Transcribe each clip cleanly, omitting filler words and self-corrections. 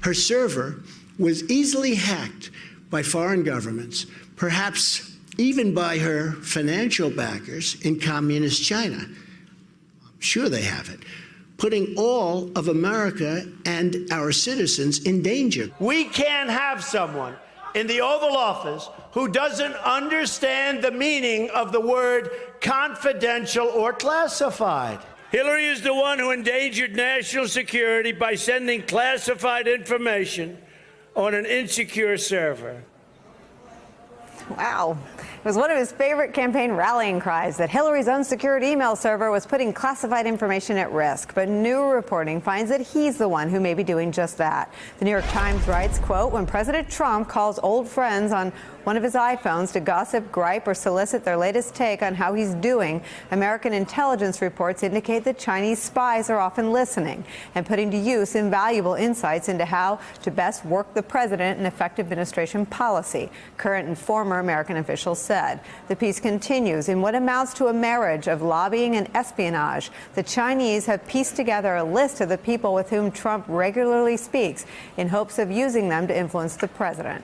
her server was easily hacked by foreign governments, perhaps even by her financial backers in communist China. I'm sure they have it, putting all of America and our citizens in danger. We can't have someone in the Oval Office who doesn't understand the meaning of the word confidential or classified. Hillary is the one who endangered national security by sending classified information on an insecure server. Wow. It was one of his favorite campaign rallying cries that Hillary's unsecured email server was putting classified information at risk. But new reporting finds that he's the one who may be doing just that. The New York Times writes, quote, when President Trump calls old friends on one of his iPhones to gossip, gripe, or solicit their latest take on how he's doing, American intelligence reports indicate that Chinese spies are often listening and putting to use invaluable insights into how to best work the president and effective administration policy, current and former American officials said. The piece continues, in what amounts to a marriage of lobbying and espionage, the Chinese have pieced together a list of the people with whom Trump regularly speaks in hopes of using them to influence the president.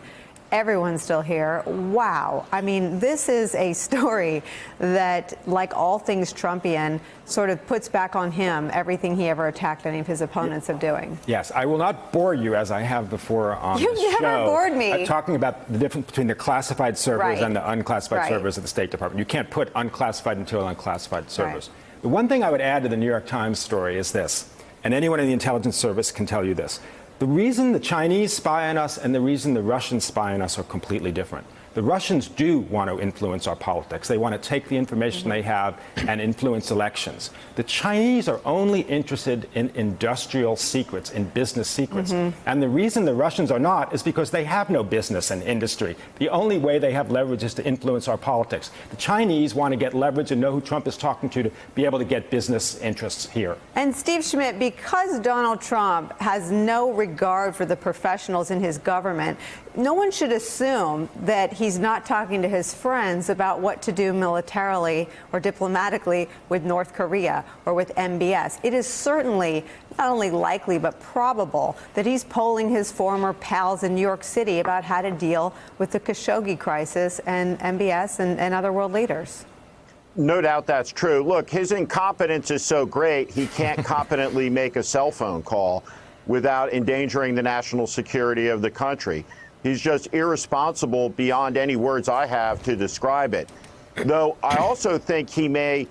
Everyone's still here. Wow. I mean, this is a story that, like all things Trumpian, sort of puts back on him everything he ever attacked any of his opponents of doing. Yes, I will not bore you as I have before on the show. You've never bored me. Talking about the difference between the classified servers and the unclassified servers of the State Department. You can't put unclassified material on unclassified servers. The one thing I would add to the New York Times story is this, and anyone in the intelligence service can tell you this. The reason the Chinese spy on us and the reason the Russians spy on us are completely different. The Russians do want to influence our politics. They want to take the information they have and influence elections. The Chinese are only interested in industrial secrets, in business secrets. And the reason the Russians are not is because they have no business and industry. The only way they have leverage is to influence our politics. The Chinese want to get leverage and know who Trump is talking to be able to get business interests here. And Steve Schmidt, because Donald Trump has no regard for the professionals in his government, no one should assume that he's not talking to his friends about what to do militarily or diplomatically with North Korea or with MBS. It is certainly not only likely but probable that he's polling his former pals in New York City about how to deal with the Khashoggi crisis and MBS and other world leaders. No doubt that's true. Look, his incompetence is so great, he can't competently make a cell phone call without endangering the national security of the country. He's just irresponsible beyond any words I have to describe it. Though I also think he may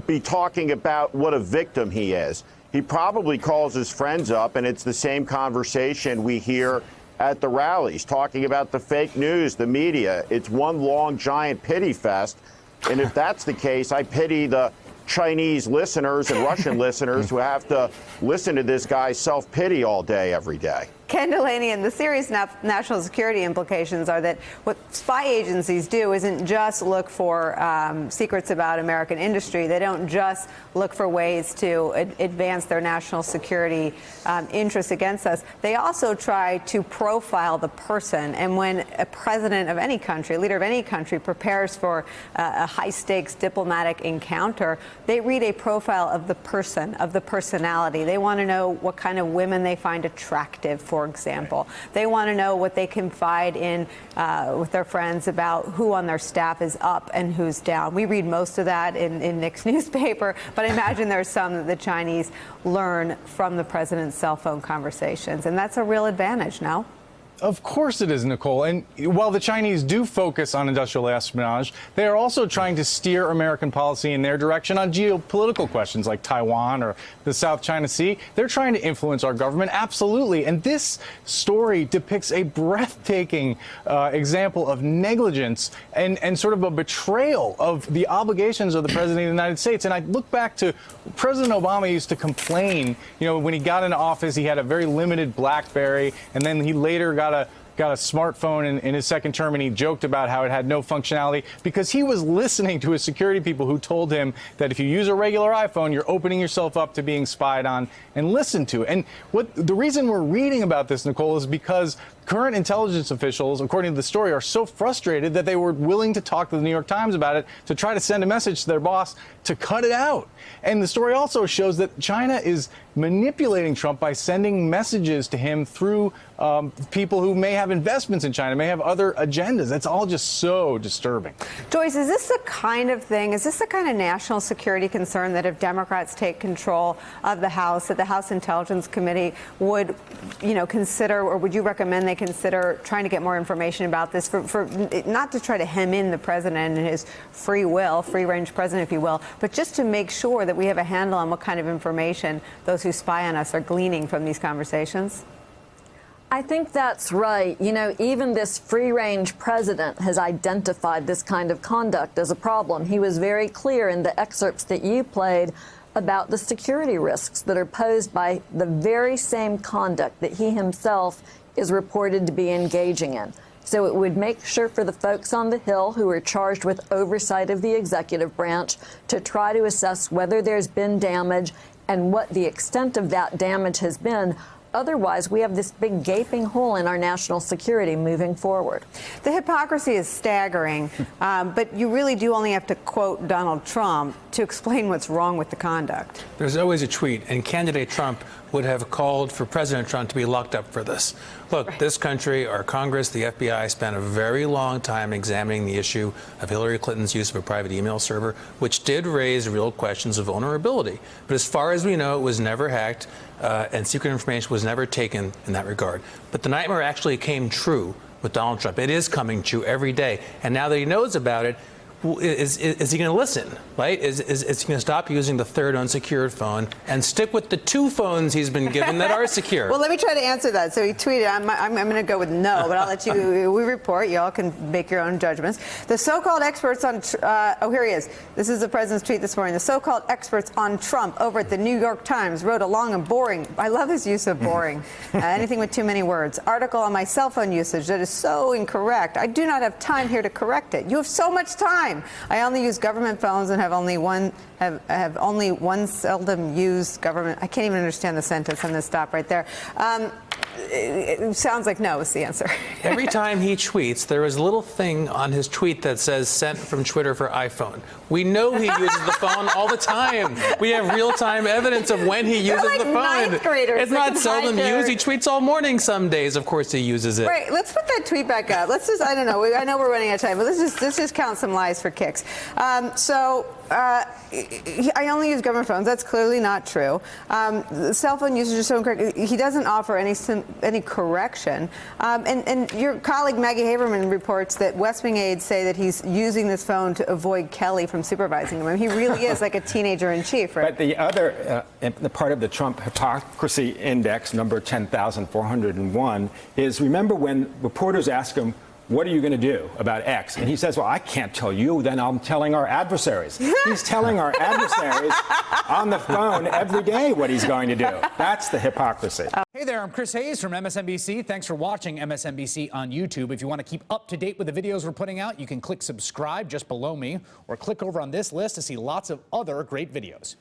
be talking about what a victim he is. He probably calls his friends up, and it's the same conversation we hear at the rallies, talking about the fake news, the media. It's one long, giant pity fest. And if that's the case, I pity the Chinese listeners and Russian listeners who have to listen to this guy's self-pity all day, every day. Ken Delaney, and the serious national security implications are that what spy agencies do isn't just look for secrets about American industry. They don't just look for ways to advance their national security interests against us. They also try to profile the person. And when a president of any country, a leader of any country, prepares for a high-stakes diplomatic encounter, they read a profile of the person, of the personality. They want to know what kind of women they find attractive, for example. They want to know what they confide in with their friends about who on their staff is up and who's down. We read most of that in Nick's newspaper, but I imagine there's some that the Chinese learn from the president's cell phone conversations, and that's a real advantage, no? Of course it is, Nicole. And while the Chinese do focus on industrial espionage, they are also trying to steer American policy in their direction on geopolitical questions like Taiwan or the South China Sea. They're trying to influence our government, absolutely. And this story depicts a breathtaking example of negligence and sort of a betrayal of the obligations of the President of the United States. And I look back to President Obama used to complain, when he got into office, he had a very limited BlackBerry, and then he later got a smartphone in his second term, and he joked about how it had no functionality because he was listening to his security people who told him that if you use a regular iPhone, you're opening yourself up to being spied on and listened to. And the reason we're reading about this, Nicole, is because current intelligence officials, according to the story, are so frustrated that they were willing to talk to the New York Times about it to try to send a message to their boss to cut it out. And the story also shows that China is manipulating Trump by sending messages to him through people who may have investments in China, may have other agendas. That's all just so disturbing. Joyce, is this the kind of thing, is this the kind of national security concern that if Democrats take control of the House, that the House Intelligence Committee would, consider, or would you recommend they consider trying to get more information about this for not to try to hem in the president and his free will, free-range president, if you will, but just to make sure that we have a handle on what kind of information those who spy on us are gleaning from these conversations? I think that's right. Even this free-range president has identified this kind of conduct as a problem. He was very clear in the excerpts that you played about the security risks that are posed by the very same conduct that he himself is reported to be engaging in. So it would make sure for the folks on the Hill who are charged with oversight of the executive branch to try to assess whether there's been damage and what the extent of that damage has been. Otherwise, we have this big gaping hole in our national security moving forward. The hypocrisy is staggering, but you really do only have to quote Donald Trump to explain what's wrong with the conduct. There's always a tweet, and candidate Trump would have called for President Trump to be locked up for this. Look, this country, our Congress, the FBI spent a very long time examining the issue of Hillary Clinton's use of a private email server, which did raise real questions of vulnerability. But as far as we know, it was never hacked, and secret information was never taken in that regard. But the nightmare actually came true with Donald Trump. It is coming true every day. And now that he knows about it, is he going to listen, right? Is he going to stop using the third unsecured phone and stick with the two phones he's been given that are secure? Well, let me try to answer that. So he tweeted, I'm going to go with no, but I'll let you, we report. Y'all can make your own judgments. The so-called experts on, here he is. This is the president's tweet this morning. The so-called experts on Trump over at the New York Times wrote a long and boring, I love his use of boring, anything with too many words, article on my cell phone usage that is so incorrect. I do not have time here to correct it. You have so much time. I only use government phones and have only one seldom used government. I can't even understand the sentence. I'm going to stop right there. It sounds like no is the answer. Every time he tweets, there is a little thing on his tweet that says sent from Twitter for iPhone. We know he uses the phone all the time. We have real-time evidence of when he uses like the phone. Ninth graders. It's not seldom used. He tweets all morning some days. Of course he uses it. Right. Let's put that tweet back up. Let's just, I don't know. I know we're running out of time, but let's just count some lies for kicks. I only use government phones. That's clearly not true. The cell phone usage is so incorrect. He doesn't offer any correction. And your colleague Maggie Haberman reports that West Wing aides say that he's using this phone to avoid Kelly from supervising him. I mean, he really is like a teenager in chief, right? But the other the part of the Trump hypocrisy index, number 10,401, is remember when reporters ask him, what are you going to do about X? And he says, well, I can't tell you, then I'm telling our adversaries. He's telling our adversaries on the phone every day what he's going to do. That's the hypocrisy. Hey there, I'm Chris Hayes from MSNBC. Thanks for watching MSNBC on YouTube. If you want to keep up to date with the videos we're putting out, you can click subscribe just below me or click over on this list to see lots of other great videos.